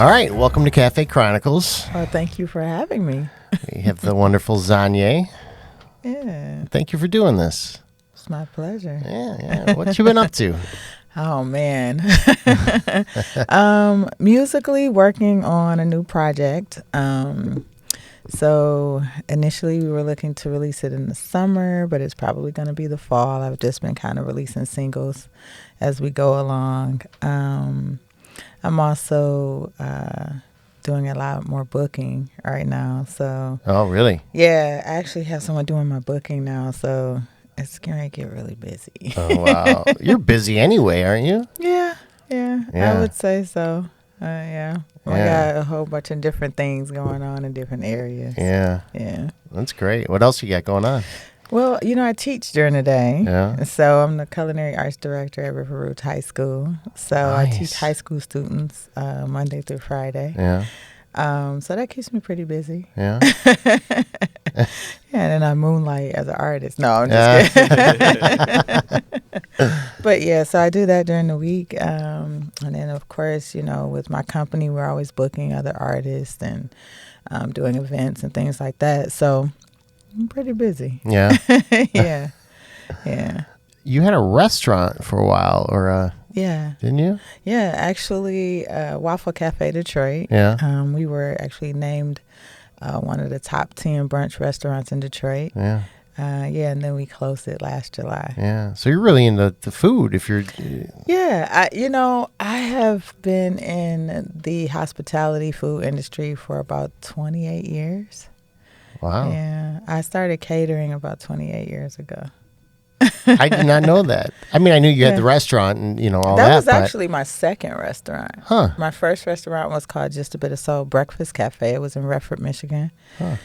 All right, welcome to Cafe Chronicles. Well, thank you for having me. We have the wonderful Zanye. Yeah, Thank you for doing this. it's my pleasure. Yeah. What you been up to? Oh, man. Musically working on a new project. So initially we were looking to release it in the summer, but it's probably going to be the fall. I've just been kind of releasing singles as we go along. I'm also doing a lot more booking right now. So Oh, really? yeah, I actually have someone doing my booking now. So it's going to get really busy. Oh, wow. You're busy anyway, aren't you? Yeah, Yeah. I would say so. Yeah. I got a whole bunch of different things going on in different areas. Yeah. Yeah. That's great. What else you got going on? Well, I teach during the day. Yeah. So I'm the culinary arts director at River Rouge High School. So I Nice. teach high school students Monday through Friday. Yeah. So that keeps me pretty busy. Yeah. Yeah, and then I moonlight as an artist. No, I'm just kidding. But yeah, so I do that during the week. And then, of course, with my company, we're always booking other artists and doing events and things like that. So I'm pretty busy. Yeah. Yeah. You had a restaurant for a while, or Yeah. didn't you? Yeah, actually, Waffle Cafe Detroit. Yeah. We were actually named one of the top 10 brunch restaurants in Detroit. Yeah. And then we closed it last July. Yeah. So you're really into the food if you're... Yeah, I have been in the hospitality food industry for about 28 years. Wow. Yeah, I started catering about 28 years ago. I did not know that. I mean, I knew you had the restaurant and, all that. That was but- actually my second restaurant. Huh. My first restaurant was called Just a Bit of Soul Breakfast Cafe. It was in Redford, Michigan. Huh.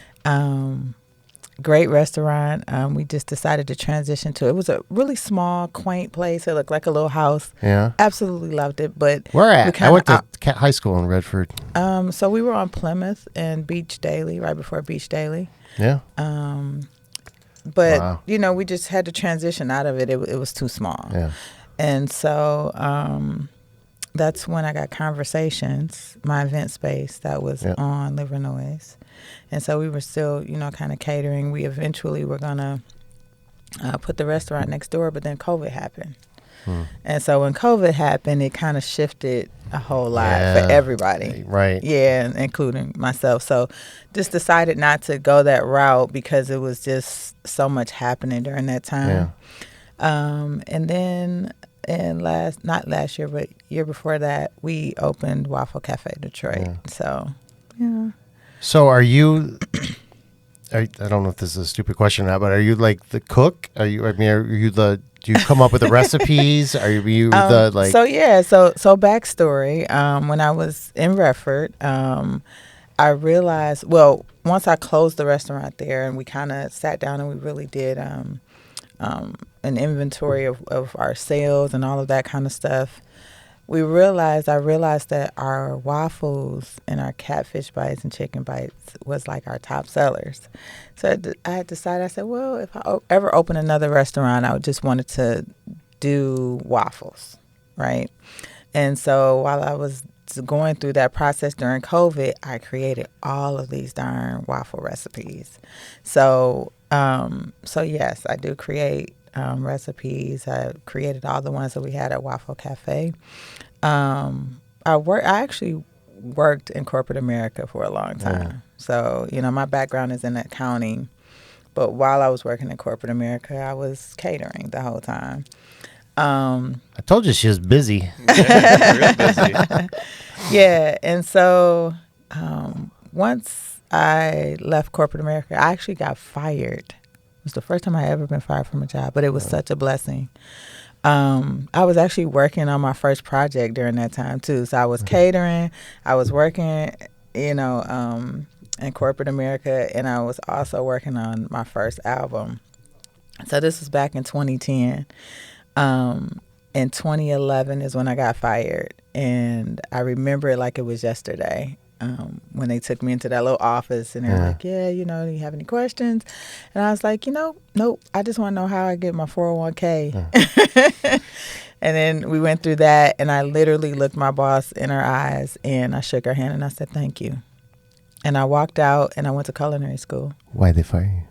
Great restaurant. We just decided to transition to it. Was a really small, quaint place. It looked like a little house. Yeah. Absolutely loved it. But Where at? kinda I went to high school in Redford. So we were on Plymouth and Beach Daily, right before Beach Daily. Yeah. But Wow. we just had to transition out of it. It was too small. Yeah. And so that's when I got Conversations, my event space that was on Liver Noise. And so we were still, kind of catering. We eventually were going to put the restaurant next door, but then COVID happened. And so when COVID happened, it kind of shifted a whole lot for everybody. Right. Yeah, including myself. So just decided not to go that route because it was just so much happening during that time. Yeah. And then not last year, but year before that, we opened Waffle Cafe Detroit. Yeah. So, yeah. So are you... I don't know if this is a stupid question or not, but are you like the cook? Are you the... Do you come up with the recipes? Are you the like... So backstory. When I was in Redford, I realized, once I closed the restaurant there and we kind of sat down and we really did an inventory of our sales and all of that kind of stuff, I realized that our waffles and our catfish bites and chicken bites was like our top sellers. So I had decided, I said, well, if I ever open another restaurant, I would just wanted to do waffles, right? And so while I was going through that process during COVID, I created all of these darn waffle recipes. So yes, I do create recipes. I created all the ones that we had at Waffle Cafe. I actually worked in corporate America for a long time. So, my background is in accounting. But while I was working in corporate America, I was catering the whole time. I told you she was busy. Yeah, real busy. Yeah. And so once I left corporate America, I actually got fired. It was the first time I ever been fired from a job, but it was such a blessing. I was actually working on my first project during that time too. So I was catering, I was working, in corporate America, and I was also working on my first album. So this was back in 2010. In 2011 is when I got fired, and I remember it like it was yesterday. When they took me into that little office and they're like, do you have any questions? And I was like, nope. I just want to know how I get my 401k. And then we went through that, and I literally looked my boss in her eyes, and I shook her hand, and I said, thank you. And I walked out, and I went to culinary school. Why'd they fire you?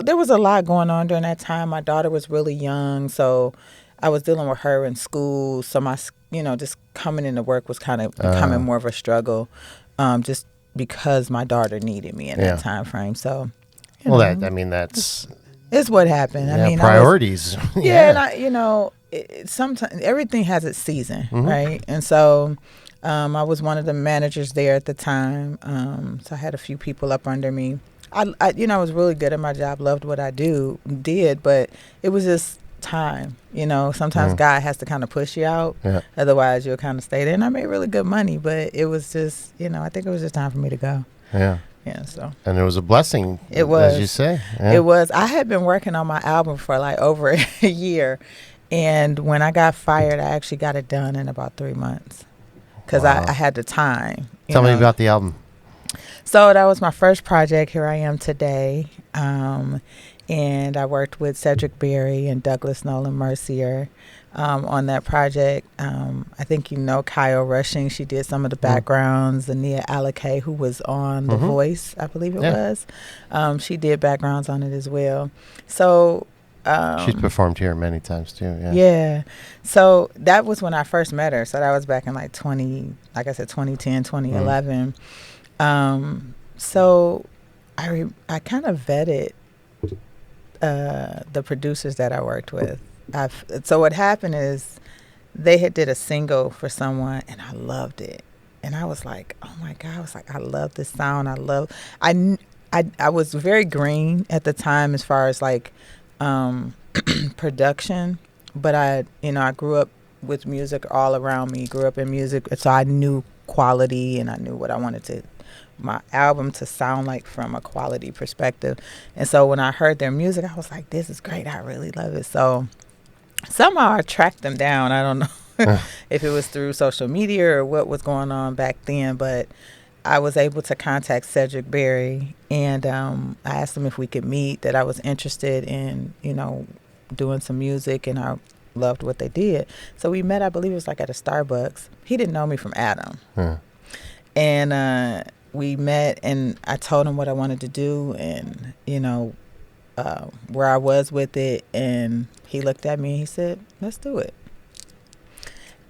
There was a lot going on during that time. My daughter was really young, so I was dealing with her in school. So just coming into work was kind of becoming more of a struggle, just because my daughter needed me in that time frame. So, that's it's what happened. priorities. And sometimes everything has its season, right? And so, I was one of the managers there at the time. So I had a few people up under me. I was really good at my job, loved what I did, but it was just time. Sometimes God has to kind of push you out. Yeah. Otherwise, you'll kind of stay there. And I made really good money, but it was just, I think it was just time for me to go. Yeah. Yeah. So. And it was a blessing. It was. As you say. Yeah. It was. I had been working on my album for like over a year. And when I got fired, I actually got it done in about 3 months. Because I had the time. Tell me about the album. So that was my first project. Here I am today. And I worked with Cedric Berry and Douglas Nolan Mercier on that project. I think Kyle Rushing. She did some of the backgrounds. Ania Alake, who was on The Voice, I believe it was. She did backgrounds on it as well. So she's performed here many times too. Yeah. Yeah. So that was when I first met her. So that was back in 2010, 2011. So I kind of vetted the producers that I worked with. So what happened is they had did a single for someone, and I loved it. And I was like, oh my God, I love this sound. I was very green at the time as far as production, but I grew up with music all around me, grew up in music. So I knew quality, and I knew what I wanted my album to sound like from a quality perspective. And so when I heard their music, I was like, this is great. I really love it. So somehow I tracked them down. I don't know if it was through social media or what was going on back then, but I was able to contact Cedric Berry, and I asked him if we could meet, that I was interested in, doing some music, and I loved what they did. So we met, I believe it was at a Starbucks. He didn't know me from Adam. And we met, and I told him what I wanted to do, and where I was with it, and he looked at me and he said, let's do it.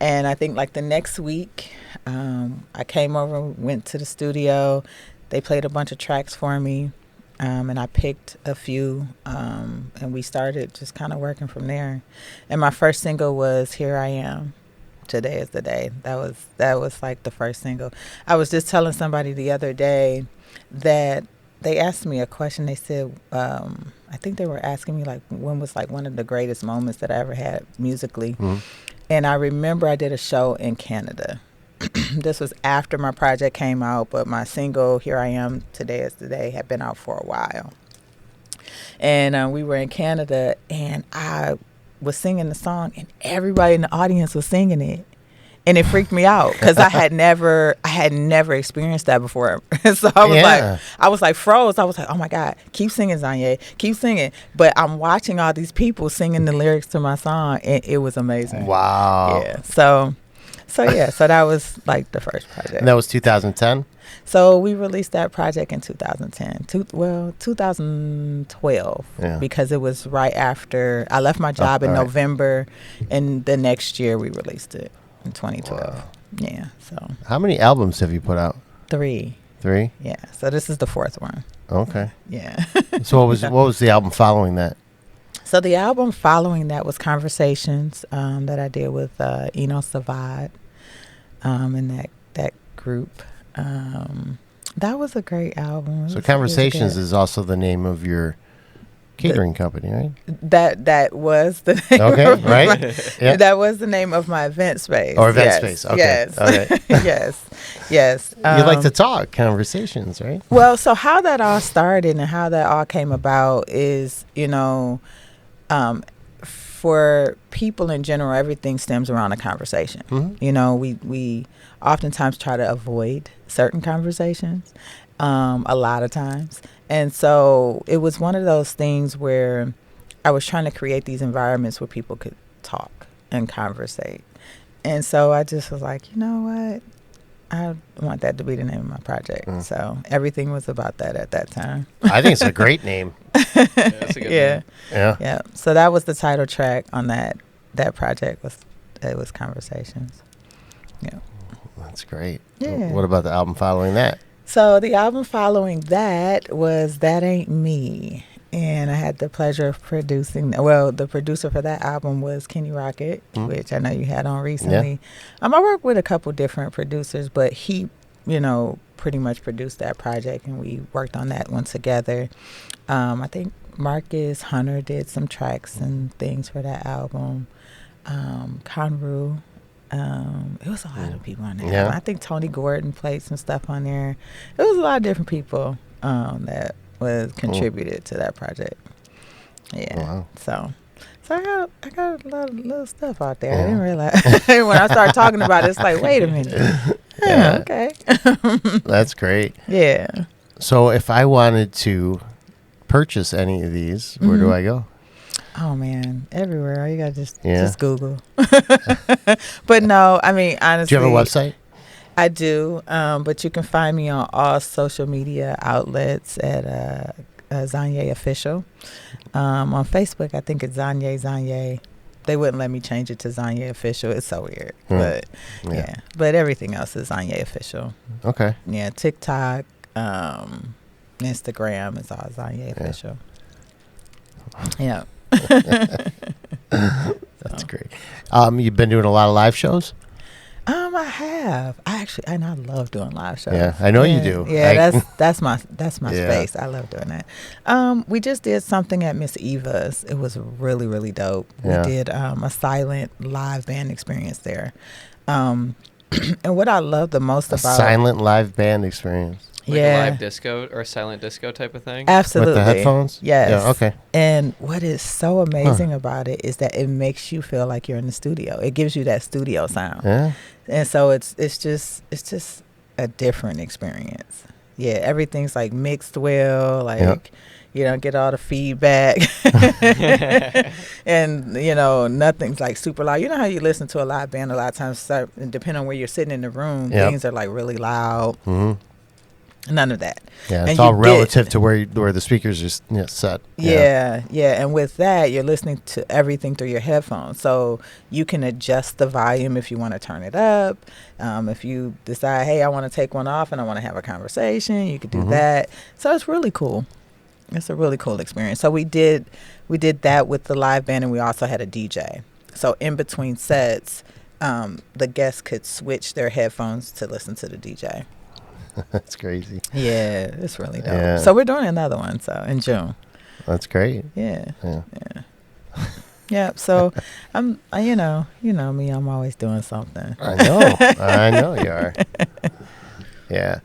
And I think the next week, I came over, went to the studio. They played a bunch of tracks for me, and I picked a few, and we started just kind of working from there. And my first single was Here I Am. Today is the day. That was the first single. I was just telling somebody the other day that they asked me a question. They said, I think they were asking me when was one of the greatest moments that I ever had musically. And I remember I did a show in Canada. This was after my project came out, but my single Here I Am, Today is the Day had been out for a while. And we were in Canada, and I was singing the song, and everybody in the audience was singing it, and it freaked me out because I had never experienced that before. So I was froze. I was like, oh my God, keep singing, Zanye, keep singing. But I'm watching all these people singing the lyrics to my song, and it was amazing. Wow. Yeah. So that was the first project. And that was 2010. So we released that project in 2010. 2012, because it was right after I left my job in November, and the next year we released it in 2012. Wow. Yeah. So. How many albums have you put out? 3. 3? Yeah. So this is the 4th one. Okay. Yeah. So what was the album following that? So the album following that was Conversations that I did with Eno Savad, and that group. That was a great album. So Conversations is also the name of your catering company, right? That was the name. Okay, right? Yeah. That was the name of my event space. Or event space. Okay. Yes. Okay. Yes. You like to talk, Conversations, right? Well, so how that all started and how that all came about is, for people in general, everything stems around a conversation. We oftentimes try to avoid certain conversations, a lot of times. And so it was one of those things where I was trying to create these environments where people could talk and conversate. And so I just was like, you know what? I want that to be the name of my project. So everything was about that at that time. I think it's a great name. Yeah, that's a good name. Yeah. Yeah. So that was the title track on that project. It was Conversations. Yeah. That's great. Yeah. What about the album following that? So the album following that was That Ain't Me. And I had the pleasure of producing. Well, the producer for that album was Kenny Rocket, which I know you had on recently. I worked with a couple different producers, but he, pretty much produced that project, and we worked on that one together. I think Marcus Hunter did some tracks and things for that album. Conru. It was a lot of people on there. Yeah. I think Tony Gordon played some stuff on there. It was a lot of different people that was contributed to that project. Yeah. Wow. So I got a lot of little stuff out there. I didn't realize when I started talking about it, it's like, wait a minute. Yeah. Okay. That's great. Yeah. So if I wanted to purchase any of these, where do I go? Oh man, everywhere. You gotta just Yeah. Google. But no, I mean honestly. Do you have a website? I do, but you can find me on all social media outlets at Zanye Official. On Facebook, I think it's Zanye. They wouldn't let me change it to Zanye Official. It's so weird, but yeah. But everything else is Zanye Official. Okay. Yeah, TikTok, Instagram is all Zanye Official. Yeah. That's great. You've been doing a lot of live shows? I have. I love doing live shows. Yeah, I know you do. Yeah, that's my Yeah. space. I love doing that. We just did something at Miss Eva's. It was really, really dope. Yeah. We did a silent live band experience there. And what I love the most A about silent live band experience. Like a live disco or silent disco type of thing? Absolutely. With the headphones? Yes. Yeah, okay. And what is so amazing about it is that it makes you feel like you're in the studio. It gives you that studio sound. Yeah. And so it's just a different experience. Yeah, everything's like mixed well, like you don't get all the feedback. And nothing's like super loud. You know how you listen to a live band a lot of times, depending on where you're sitting in the room, things are like really loud. Mm-hmm. None of that. Yeah, it's And all relative to where the speakers are set. Yeah. And with that, you're listening to everything through your headphones. So you can adjust the volume if you want to turn it up. If you decide, hey, I want to take one off and I want to have a conversation, you could do that. So it's really cool. It's a really cool experience. So we did that with the live band, and we also had a DJ. So in between sets, the guests could switch their headphones to listen to the DJ. That's crazy. Yeah, it's really dope. Yeah. So we're doing another one, so in June. That's great. Yeah. Yeah. Yeah. So I'm, you know me, I'm always doing something. I know you are. Yeah.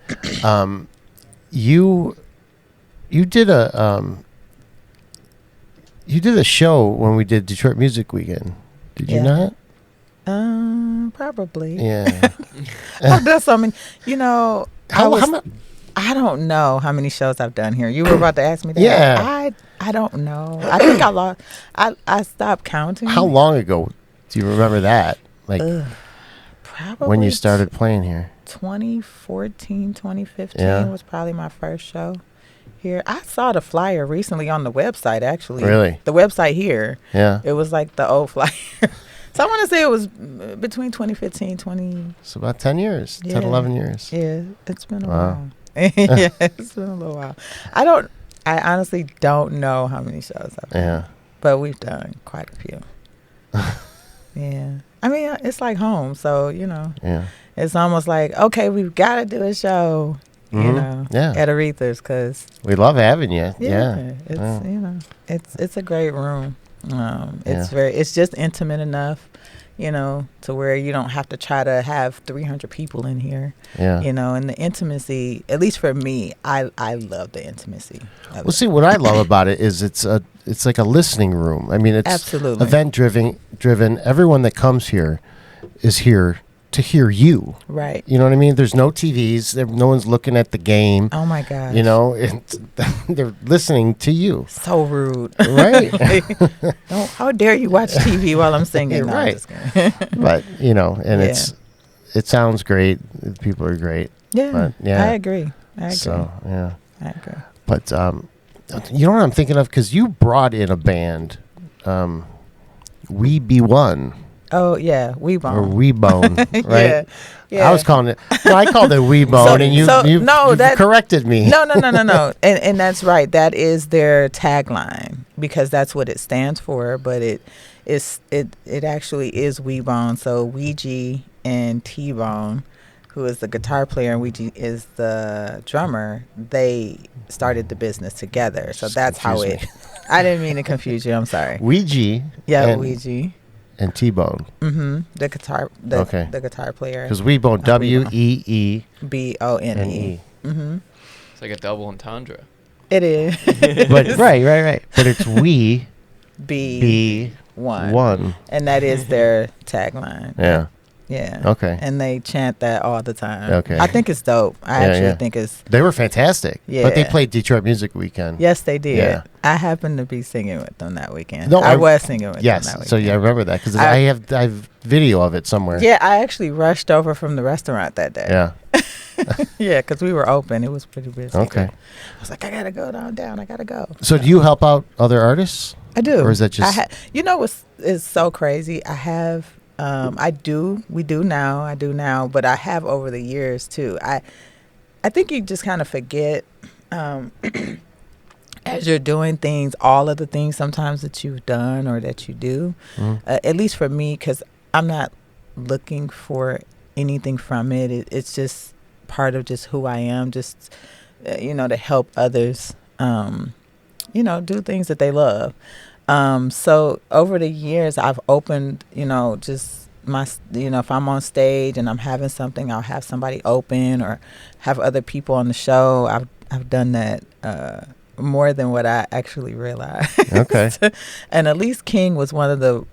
You did a show when we did Detroit Music Weekend. Did you not? Probably. Yeah. I've done so many. How I don't know how many shows I've done here. You were about to ask me that. Yeah. I don't know. I think I lost. I stopped counting. How long ago do you remember that? Like probably when you started playing here? 2014, 2015 was probably my first show here. I saw the flyer recently on the website, actually. Really? The website here. Yeah. It was like the old flyer. So I want to say it was between 2015, 20... It's about 10 years, 10, 11 years. Yeah, it's been a while. Yeah, it's been a little while. I honestly don't know how many shows I've done. But we've done quite a few. Yeah. I mean, it's like home, so, it's almost like, okay, we've got to do a show, at Aretha's, because... We love having you. It's a great room. It's just intimate enough, to where you don't have to try to have 300 people in here. Yeah. And the intimacy, at least for me, I love the intimacy. Well, see, what I love about it is it's like a listening room. I mean, it's absolutely event driven. Everyone that comes here is here to hear you. Right. You know what I mean? There's no TVs. No one's looking at the game. Oh my gosh. You know, they're listening to you. So rude. Right. How dare you watch TV while I'm singing? No, right. I'm just kidding. But, you know, and it sounds great. People are great. Yeah. But, yeah. I agree. So, yeah. I agree. But, you know what I'm thinking of? Because you brought in a band, We Be One. Oh, yeah. Weebone. Or Weebone, right? Yeah. I was calling it, I called it Weebone, and you corrected me. No. And that's right. That is their tagline because that's what it stands for. But it actually is Weebone. So Ouija and T-Bone, who is the guitar player and Ouija is the drummer, they started the business together. So that's how it. I didn't mean to confuse you. I'm sorry. Ouija. Yeah, Ouija. And T-Bone. Mm-hmm. The guitar. The guitar player. Because Weebone, WEEBONE. Mm-hmm. It's like a double entendre. It is. But right. But it's We Be One. And that is their tagline. Yeah. Yeah. Okay. And they chant that all the time. Okay. I think it's dope. I actually think it's. They were fantastic. Yeah. But they played Detroit Music Weekend. Yes, they did. Yeah. I happened to be singing with them that weekend. No, I was singing with them that weekend. Yes. So yeah, I remember that because I have video of it somewhere. Yeah, I actually rushed over from the restaurant that day. Yeah. Yeah, because we were open. It was pretty busy. Okay. I was like, I gotta go down. I gotta go. So do you help out other artists? I do. Or is that just? You know what's is so crazy? I have. I do. We do now. I do now, but I have over the years too. I think you just kind of forget as you're doing things, all of the things sometimes that you've done or that you do. At least for me, because I'm not looking for anything from it. It's just part of just who I am. Just to help others. Do things that they love. So over the years, I've opened, just my, if I'm on stage and I'm having something, I'll have somebody open or have other people on the show. I've done that more than what I actually realized. Okay. And Elise King was one of the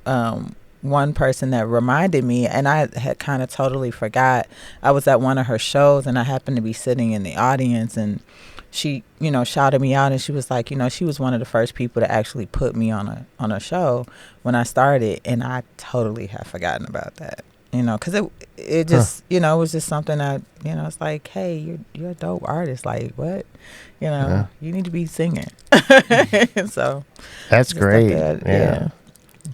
one person that reminded me, and I had kind of totally forgot. I was at one of her shows, and I happened to be sitting in the audience, and she, shouted me out, and she was like, she was one of the first people to actually put me on a show when I started, and I totally have forgotten about that, because it just, it was just something that, it's like, hey, you're a dope artist, like what, you need to be singing, so that's great, yeah.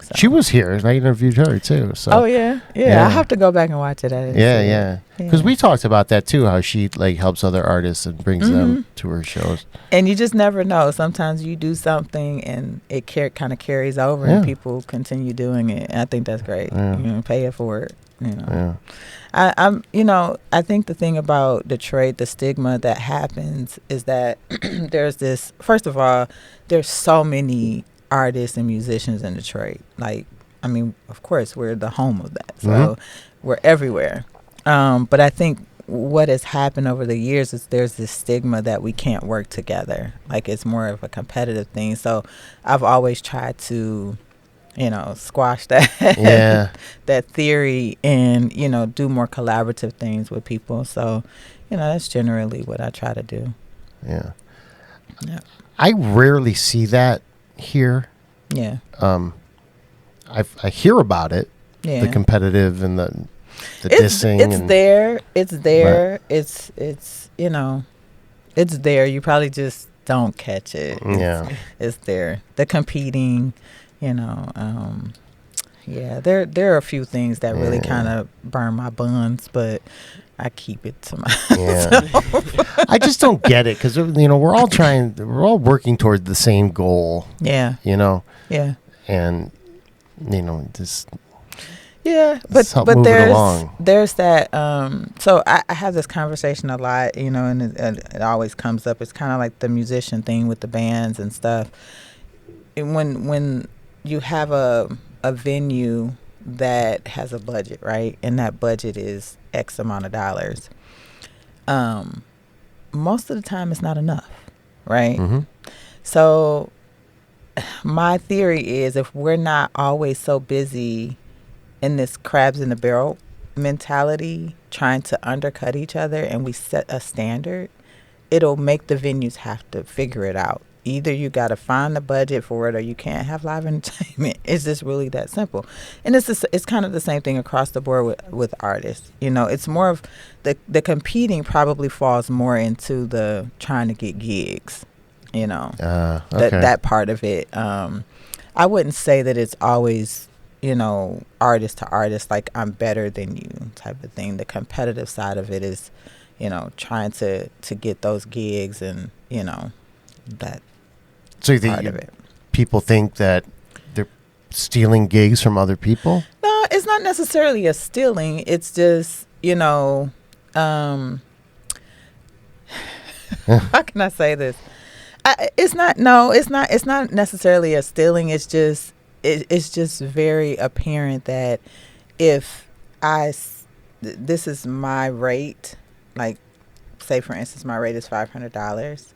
So. She was here, and I interviewed her too. So. Oh yeah. I have to go back and watch it. Yeah. Because we talked about that too, how she helps other artists and brings them to her shows. And you just never know. Sometimes you do something, and it kind of carries over, and people continue doing it. And I think that's great. Pay it forward. Yeah. I think the thing about Detroit, the stigma that happens is that there's this. First of all, there's so many artists and musicians in Detroit. Of course, we're the home of that. So we're everywhere. But I think what has happened over the years is there's this stigma that we can't work together. It's more of a competitive thing. So I've always tried to, squash that that theory and, do more collaborative things with people. So, that's generally what I try to do. Yeah. I rarely see that here. Yeah. I hear about it. Yeah. The competitive and the dissing. It's there. It's there. You probably just don't catch it. It's there. The competing, there are a few things that really kind of burn my buns, but I keep it to myself. Yeah. I just don't get it because we're all working towards the same goal. Yeah. Yeah. And just but there's that. So I have this conversation a lot, and it always comes up. It's kind of like the musician thing with the bands and stuff. And when you have a venue that has a budget, right? And that budget is X amount of dollars. Most of the time it's not enough, right? Mm-hmm. So my theory is if we're not always so busy in this crabs in the barrel mentality trying to undercut each other and we set a standard, it'll make the venues have to figure it out. Either you got to find the budget for it or you can't have live entertainment. It's just really that simple. And it's kind of the same thing across the board with artists. You know, it's more of the competing probably falls more into the trying to get gigs, you know, okay. that part of it. I wouldn't say that it's always, you know, artist to artist, like I'm better than you type of thing. The competitive side of it is, you know, trying to get those gigs and, you know, that So you part think of it. people think that they're stealing gigs from other people? No, it's not necessarily a stealing. It's just, you know, how can I say this? It's not necessarily a stealing. It's just, it's just very apparent that if this is my rate, like say for instance, my rate is $500.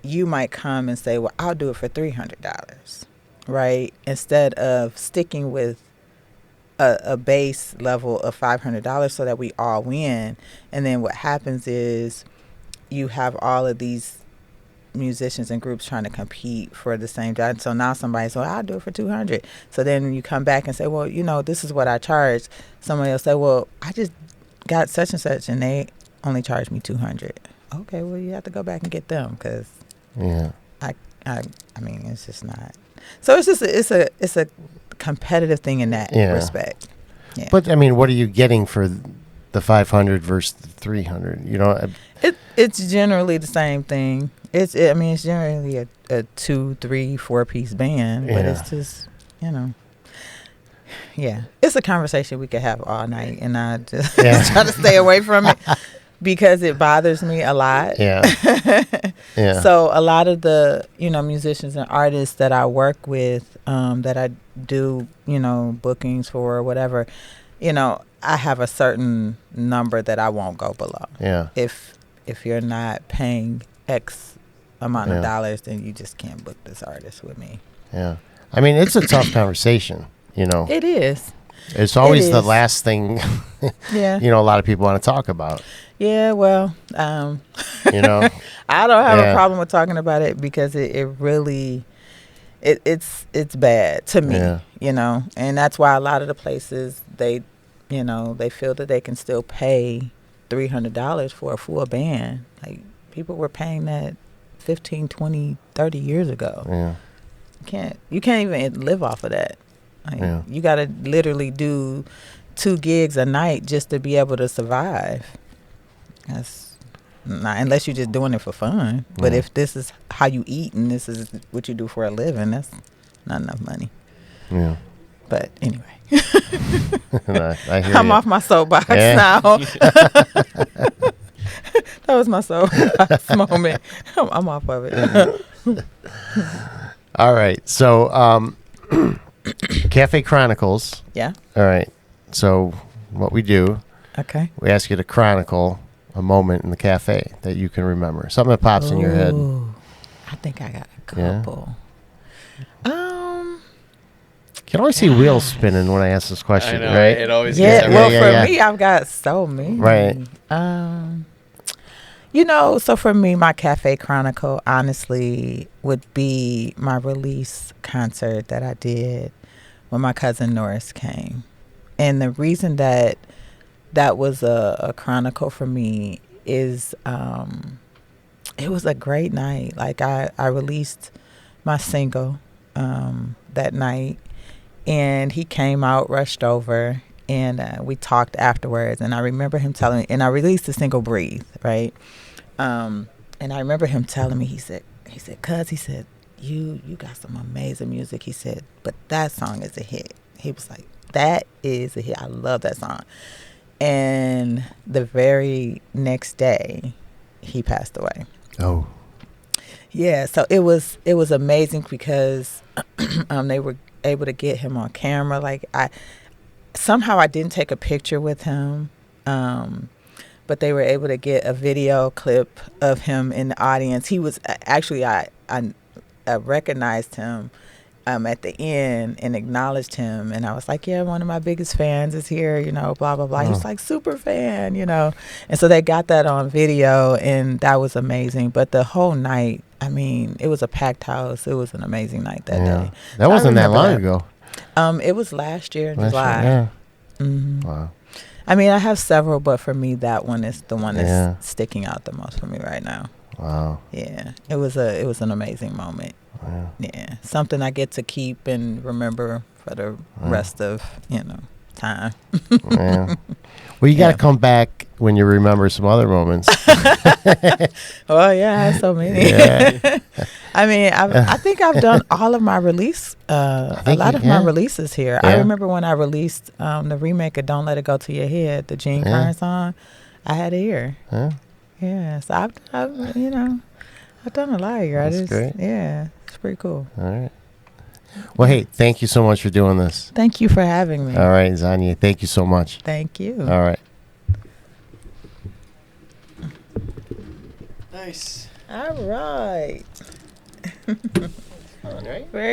You might come and say, well, I'll do it for $300, right? Instead of sticking with a base level of $500 so that we all win. And then what happens is you have all of these musicians and groups trying to compete for the same job. So now somebody's, well, I'll do it for $200. So then you come back and say, well, you know, this is what I charge. Somebody will say, well, I just got such and such and they only charged me $200. Okay, well, you have to go back and get them because Yeah. I mean, it's just not. So it's a competitive thing in that respect. Yeah. But I mean, what are you getting for the 500 versus the 300? You know, It's generally the same thing. It's generally a 2, 3, 4 piece band, but it's just, you know, it's a conversation we could have all night, and I just try to stay away from it because it bothers me a lot. Yeah. So a lot of the, you know, musicians and artists that I work with, that I do, you know, bookings for or whatever, you know, I have a certain number that I won't go below. Yeah. If you're not paying X amount of dollars, then you just can't book this artist with me. Yeah. I mean, it's a tough conversation, you know. It is. It's always the last thing, Yeah. you know, a lot of people want to talk about. Yeah, well, You know. I don't have a problem with talking about it because it really, it's bad to me, you know, and that's why a lot of the places they feel that they can still pay $300 for a full band. Like people were paying that 15, 20, 30 years ago. Yeah. You can't even live off of that. Like, you got to literally do 2 gigs a night just to be able to survive. That's not, unless you're just doing it for fun. But if this is how you eat and this is what you do for a living, that's not enough money. Yeah. But anyway, I hear I'm you. off my soapbox now. That was my soapbox moment. I'm off of it. All right. So, Cafe Chronicles. Yeah. All right. So, what we do, Okay. we ask you to chronicle a moment in the cafe that you can remember. Something that pops in your head. Ooh, I think I got a couple. You can always see wheels spinning when I ask this question, I know, right? it always Yeah. gets Well, everyone. for me, I've got so many. Right. You know, so for me, my cafe chronicle honestly would be my release concert that I did when my cousin Norris came. And the reason that was a chronicle for me is it was a great night. Like I released my single that night, and he came out, rushed over, and we talked afterwards. And I remember him telling me, and I released the single "Breathe," right? And I remember him telling me, he said, "Cuz," he said, you got some amazing music. He said, "But that song is a hit." He was like, "That is a hit. I love that song." And the very next day, he passed away. Oh. Yeah, so it was amazing because they were able to get him on camera. Like I didn't take a picture with him, but they were able to get a video clip of him in the audience. He was actually I recognized him at the end and acknowledged him, and I was like, yeah, one of my biggest fans is here, blah blah blah. He was like, super fan, and so they got that on video, and that was amazing. But the whole night, I mean, it was a packed house. It was an amazing night that day. That So I wasn't that remember long ago. It was last year in Last July. year, Mhm. Wow. I mean, I have several, but for me, that one is the one that's Yeah. sticking out the most for me right now. Wow. Yeah, it was an amazing moment. Yeah. Yeah, something I get to keep and remember for the rest of time. Yeah. Well, you got to come back when you remember some other moments. Oh yeah, I have so many. Yeah. I mean, I think I've done all of my release. A lot of my releases here. Yeah. I remember when I released the remake of "Don't Let It Go to Your Head," the Gene Kern song. I had it here. Huh? Yeah, so I've done a lot here. That's great. Yeah, it's pretty cool. All right. Well, hey, thank you so much for doing this. Thank you for having me. All right, Zanye, thank you so much. Thank you. All right. Nice. All right. All right. Very